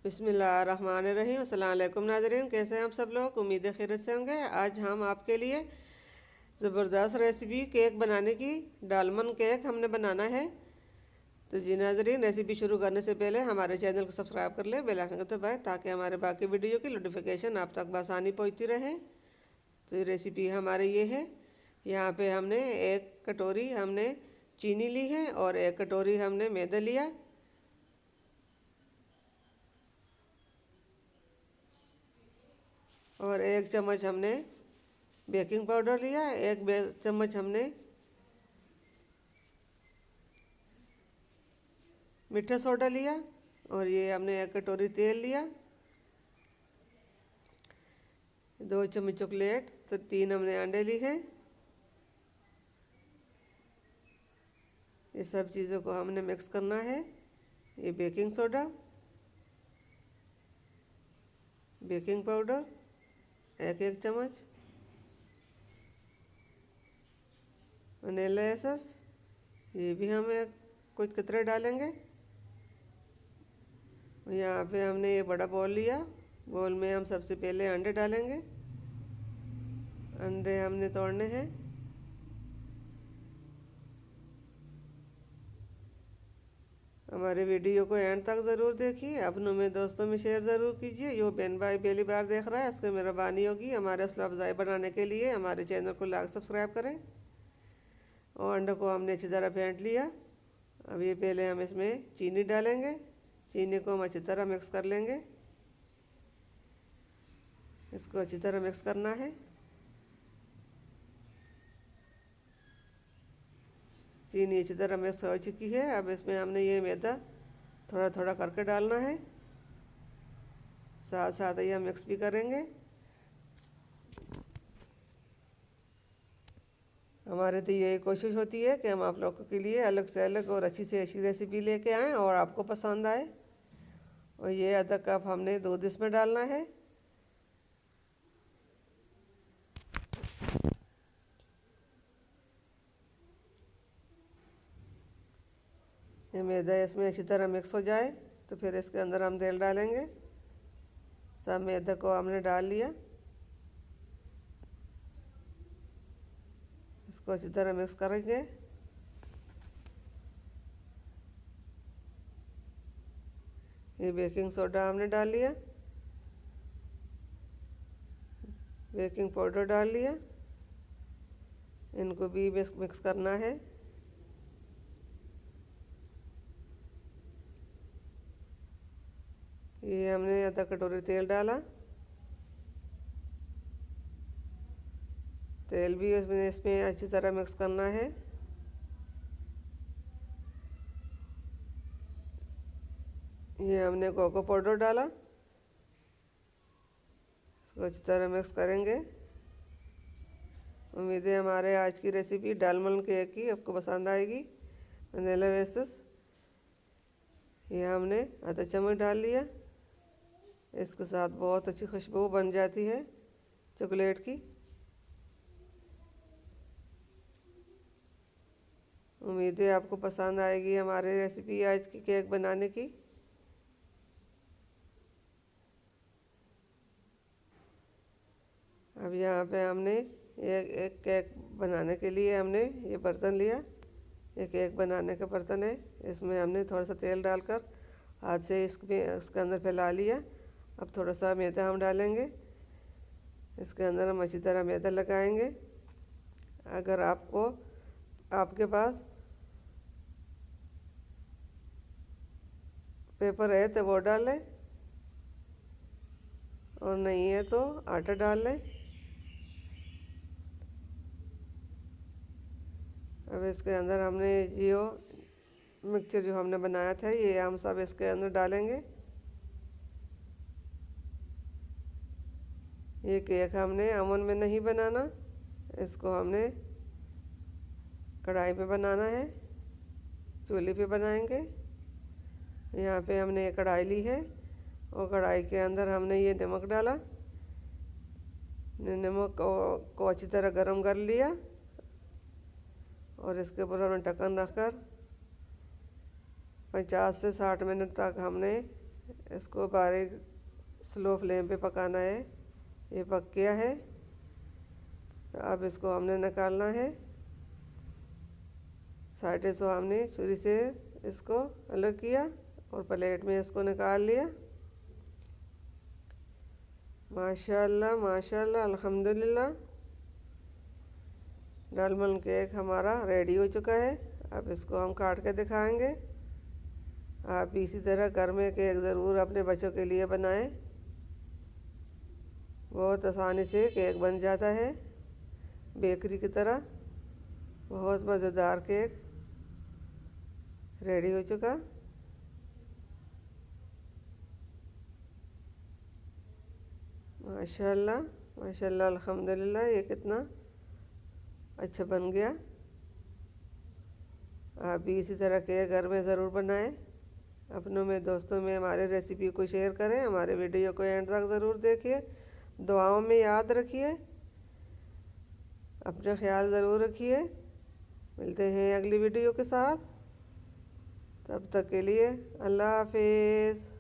बिस्मिल्लाहिर्रहमानिर्रहीम। अस्सलाम वालेकुम नाज़रीन, कैसे हैं आप सब लोग? उम्मीद है खैरियत से होंगे। आज हम आपके लिए ज़बरदस्त रेसिपी केक बनाने की, डालमन केक हमने बनाना है। तो जी नाज़रीन, रेसिपी शुरू करने से पहले हमारे चैनल को सब्सक्राइब कर लें, बेल आइकन को दबाएं ताकि हमारे बाकी वीडियो की नोटिफिकेशन आप तक बआसानी पहुँचती रहे। तो ये रेसिपी हमारे ये है। यहाँ पे हमने एक कटोरी हमने चीनी ली है और एक कटोरी हमने मैदा लिया और एक चम्मच हमने बेकिंग पाउडर लिया, एक चम्मच हमने मीठा सोडा लिया और ये हमने एक कटोरी तेल लिया, 2 चम्मच चॉकलेट, तो 3 हमने अंडे ली हैं। ये सब चीज़ों को हमने मिक्स करना है। ये बेकिंग सोडा, बेकिंग पाउडर एक चम्मच, वनीला एसेंस ये भी हम कुछ कतरे डालेंगे। यहाँ पे हमने ये बड़ा बॉल लिया, बॉल में हम सबसे पहले अंडे डालेंगे। अंडे हमने तोड़ने हैं। हमारे वीडियो को एंड तक ज़रूर देखिए, अपनों में दोस्तों में शेयर ज़रूर कीजिए। यो बहन भाई पहली बार देख रहा है, उसकी मेहरबानी होगी हमारे हौसला अफजाई बनाने के लिए हमारे चैनल को लाइक सब्सक्राइब करें। और अंडे को हमने अच्छी तरह फेंट लिया। अब ये पहले हम इसमें चीनी डालेंगे। चीनी को हम अच्छी तरह मिक्स कर लेंगे। इसको अच्छी तरह मिक्स करना है। चीनी अच्छी तरह मिक्स हो चुकी है। अब इसमें हमने ये मैदा थोड़ा थोड़ा करके डालना है, साथ साथ ये हम मिक्स भी करेंगे। हमारे तो यही कोशिश होती है कि हम आप लोगों के लिए अलग से अलग और अच्छी से अच्छी रेसिपी लेके आएँ और आपको पसंद आए। और ये आधा कप हमने दूध इसमें डालना है। ये मैदा इसमें अच्छी तरह मिक्स हो जाए तो फिर इसके अंदर हम तेल डालेंगे। सब मैदा को हमने डाल लिया। इसको अच्छी तरह मिक्स करेंगे। ये बेकिंग सोडा हमने डाल लिया, बेकिंग पाउडर डाल लिया। इनको भी मिक्स करना है। ये हमने आधा कटोरी तेल डाला। तेल भी इसमें अच्छी तरह मिक्स करना है। ये हमने कोको पाउडर डाला, इसको अच्छी तरह मिक्स करेंगे। उम्मीद है हमारे आज की रेसिपी डालमन केक की आपको पसंद आएगी। वनीला एसेंस ये हमने आधा चम्मच डाल लिया। इसके साथ बहुत अच्छी खुशबू बन जाती है चॉकलेट की। उम्मीद है आपको पसंद आएगी हमारी रेसिपी आज की केक बनाने की। अब यहाँ पे हमने एक केक बनाने के लिए हमने ये बर्तन लिया। ये केक बनाने का बर्तन है। इसमें हमने थोड़ा सा तेल डालकर हाथ से इसके अंदर फैला लिया। अब थोड़ा सा मैदा हम डालेंगे। इसके अंदर हम अच्छी तरह मैदा लगाएंगे। अगर आपके पास पेपर है तो वो डाल लें और नहीं है तो आटा डाल लें। अब इसके अंदर हमने जो मिक्सचर जो हमने बनाया था ये हम सब इसके अंदर डालेंगे। ये केक हमने ओवन में नहीं बनाना, इसको हमने कढ़ाई पे बनाना है, चूल्हे पे बनाएंगे। यहाँ पे हमने एक कढ़ाई ली है और कढ़ाई के अंदर हमने ये नमक डाला। नमक को अच्छी तरह गरम कर लिया और इसके ऊपर हमने ढक्कन रखकर 50 से 60 मिनट तक हमने इसको बारीक स्लो फ्लेम पे पकाना है। ये पक गया है, तो अब इसको हमने निकालना है। साइडें से हमने छुरी से इसको अलग किया और प्लेट में इसको निकाल लिया। माशाल्लाह माशाल्लाह अल्हम्दुलिल्लाह, डालमन केक हमारा रेडी हो चुका है। अब इसको हम काट के दिखाएंगे। आप भी इसी तरह घर में केक ज़रूर अपने बच्चों के लिए बनाएं। बहुत आसानी से केक बन जाता है, बेकरी की तरह। बहुत मज़ेदार केक रेडी हो चुका। माशाल्लाह माशाल्लाह अल्हम्दुलिल्लाह, ये कितना अच्छा बन गया। आप भी इसी तरह के घर में ज़रूर बनाएं। अपनों में, दोस्तों में हमारे रेसिपी को शेयर करें। हमारे वीडियो को एंड तक ज़रूर देखिए। दुआओं में याद रखिए। अपना ख्याल ज़रूर रखिए। मिलते हैं अगली वीडियो के साथ। तब तक के लिए अल्लाह हाफिज़।